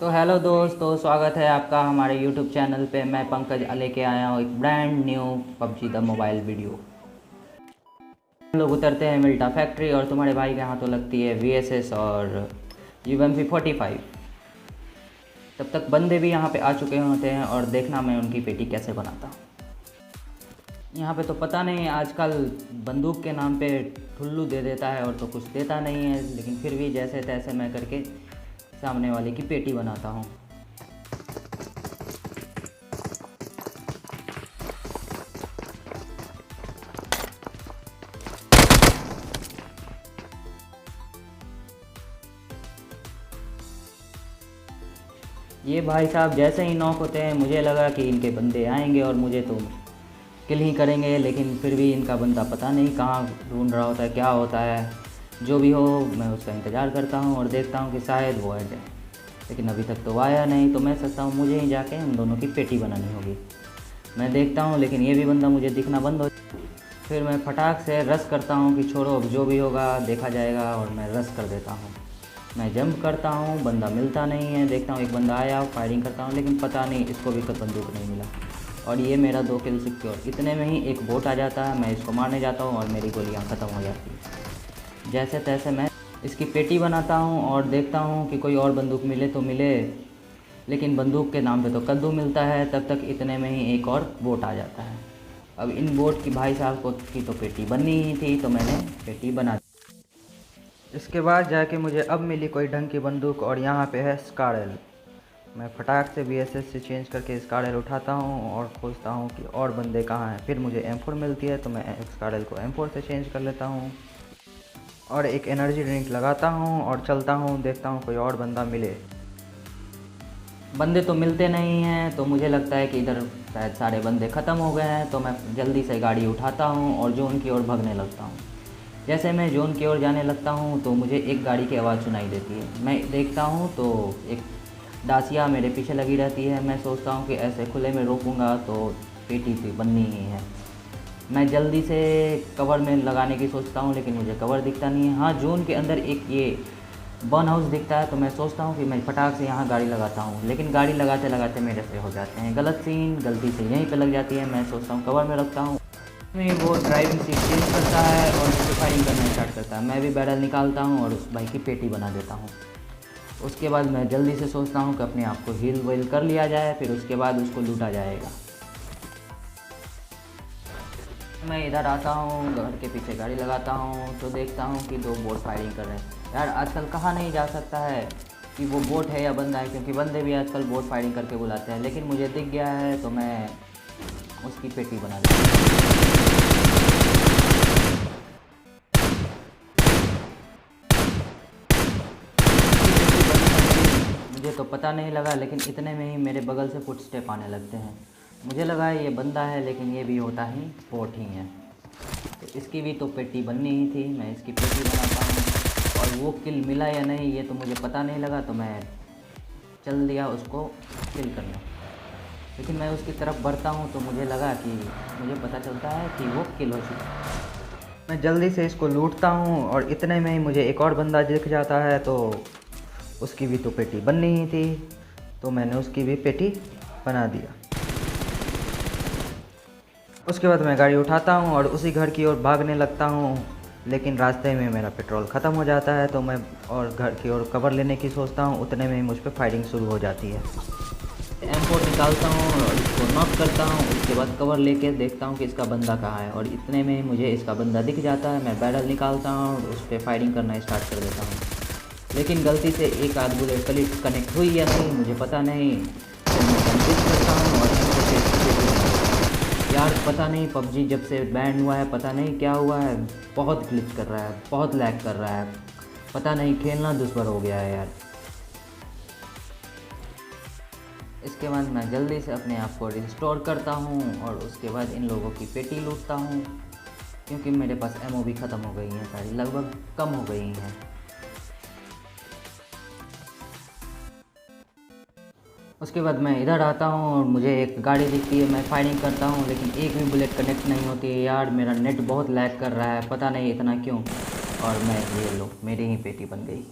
तो हेलो दोस्तों, स्वागत है आपका हमारे यूट्यूब चैनल पे। मैं पंकज लेके आया हूँ एक brand new PUBG the mobile video. हम लोग उतरते हैं मिल्टा फैक्ट्री और तुम्हारे भाई के हाथों लगती है VSS और UMP45। तब तक बंदे भी यहाँ पे आ चुके होते हैं और देखना मैं उनकी पेटी कैसे बनाता हूँ। यहाँ पे तो पता नहीं आजकल बंदूक के नाम पे ठुल्लू दे देता है और तो कुछ देता नहीं है, लेकिन फिर भी जैसे तैसे मैं करके सामने वाले की पेटी बनाता हूँ। ये भाई साहब जैसे ही नॉक होते हैं मुझे लगा कि इनके बंदे आएंगे और मुझे तो किल ही करेंगे, लेकिन फिर भी इनका बंदा पता नहीं कहाँ ढूंढ रहा होता है, क्या होता है। जो भी हो मैं उसका इंतज़ार करता हूँ और देखता हूँ कि शायद वो आ जाए, लेकिन अभी तक तो आया नहीं। तो मैं सोचता हूँ मुझे ही जाके उन दोनों की पेटी बनानी होगी। मैं देखता हूँ लेकिन ये भी बंदा मुझे दिखना बंद हो। फिर मैं फटाक से रश करता हूँ कि छोड़ो अब जो भी होगा देखा जाएगा, और मैं रश कर देता हूँ। मैं जंप करता हूँ, बंदा मिलता नहीं है। देखता हूँ एक बंदा आया, फायरिंग करता हूँ लेकिन पता नहीं इसको भी बंदूक नहीं मिला, और ये मेरा 2 किल सिक्योर। इतने में ही एक बोट आ जाता है, मैं इसको मारने जाता हूँ और मेरी गोलियाँ ख़त्म हो जाती हैं। जैसे तैसे मैं इसकी पेटी बनाता हूँ और देखता हूँ कि कोई और बंदूक मिले तो मिले, लेकिन बंदूक के नाम पे तो कद्दू मिलता है। तब तक इतने में ही एक और बोट आ जाता है। अब इन बोट की भाई साहब को की तो पेटी बननी ही थी, तो मैंने पेटी बना दी। इसके बाद जाके मुझे अब मिली कोई ढंग की बंदूक, और यहाँ पे है स्कारल। मैं फटाक से VSS से चेंज करके स्कारल उठाता हूँ और खोजता हूँ कि और बंदे कहाँ हैं। फिर मुझे M4 मिलती है तो मैं स्कारल को M4 से चेंज कर लेता हूँ और एक एनर्जी ड्रिंक लगाता हूँ और चलता हूँ, देखता हूँ कोई और बंदा मिले। बंदे तो मिलते नहीं हैं, तो मुझे लगता है कि इधर शायद सारे बंदे ख़त्म हो गए हैं। तो मैं जल्दी से गाड़ी उठाता हूँ और जोन की ओर भागने लगता हूँ। जैसे मैं जोन की ओर जाने लगता हूँ तो मुझे एक गाड़ी की आवाज़ सुनाई देती है। मैं देखता हूँ तो एक डासिया मेरे पीछे लगी रहती है। मैं सोचता हूँ कि ऐसे खुले में रोकूँगा तो पेटी भी बननी ही है। मैं जल्दी से कवर में लगाने की सोचता हूँ, लेकिन मुझे कवर दिखता नहीं है। हाँ, जोन के अंदर एक ये बर्न हाउस दिखता है, तो मैं सोचता हूँ कि मैं फटाक से यहाँ गाड़ी लगाता हूँ, लेकिन गाड़ी लगाते लगाते मेरे से हो जाते हैं गलत सीन। गलती से यहीं पे लग जाती है। मैं सोचता हूँ कवर में रखता हूँ, में वो ड्राइविंग सीट चेंज करता है और मुझे फायरिंग करना स्टार्ट करता है। मैं भी बैरल निकालता हूँ और उस भाई की पेटी बना देता हूँ। उसके बाद मैं जल्दी से सोचता हूँ कि अपने आप को हील वील कर लिया जाए, फिर उसके बाद उसको लूटा जाएगा। मैं इधर आता हूँ, घर के पीछे गाड़ी लगाता हूँ तो देखता हूँ कि 2 बोट फायरिंग कर रहे हैं। यार आजकल कहा नहीं जा सकता है कि वो बोट है या बंदा है, क्योंकि बंदे भी आजकल बोट फायरिंग करके बुलाते हैं। लेकिन मुझे दिख गया है तो मैं उसकी पेटी बना देता हूँ। मुझे तो पता नहीं लगा, लेकिन इतने में ही मेरे बगल से फुटस्टेप आने लगते हैं। मुझे लगा ये बंदा है, लेकिन ये भी होता ही बोट ही है। तो इसकी भी तो पेटी बननी ही थी। मैं इसकी पेटी बनाता हूँ और वो किल मिला या नहीं ये तो मुझे पता नहीं लगा, तो मैं चल दिया उसको किल करने। लेकिन मैं उसकी तरफ बढ़ता हूँ तो मुझे लगा कि मुझे पता चलता है कि वो किल हो चुका है। मैं जल्दी से इसको लूटता हूँ और इतने में ही मुझे एक और बंदा दिख जाता है, तो उसकी भी तो पेटी बननी ही थी, तो मैंने उसकी भी पेटी बना दिया। उसके बाद मैं गाड़ी उठाता हूँ और उसी घर की ओर भागने लगता हूँ, लेकिन रास्ते में मेरा पेट्रोल ख़त्म हो जाता है। तो मैं और घर की ओर कवर लेने की सोचता हूँ, उतने में ही मुझ पर फायरिंग शुरू हो जाती है। M4 निकालता हूँ और इसको नॉक करता हूँ। उसके बाद कवर लेके देखता हूँ कि इसका बंदा कहाँ है, और इतने में ही मुझे इसका बंदा दिख जाता है। मैं बैरल निकालता हूँ और उस पर फायरिंग करना स्टार्ट कर देता हूँ, लेकिन गलती से एक आध बुलेट कनेक्ट हुई या नहीं मुझे पता नहीं। तो मैं कंफ्यूज करता हूँ और यार पता नहीं पबजी जब से बैन हुआ है पता नहीं क्या हुआ है, बहुत ग्लिच कर रहा है, बहुत लैग कर रहा है। पता नहीं खेलना दुश्मन हो गया है यार। इसके बाद मैं जल्दी से अपने आप को रिस्टोर करता हूँ और उसके बाद इन लोगों की पेटी लूटता हूँ, क्योंकि मेरे पास एमओ भी ख़त्म हो गई हैं, सारी लगभग कम हो गई हैं। उसके बाद मैं इधर आता हूँ और मुझे एक गाड़ी दिखती है। मैं फायरिंग करता हूँ लेकिन एक भी बुलेट कनेक्ट नहीं होती है। यार मेरा नेट बहुत लैग कर रहा है, पता नहीं इतना क्यों। और मैं ये लो मेरी ही पेटी बन गई।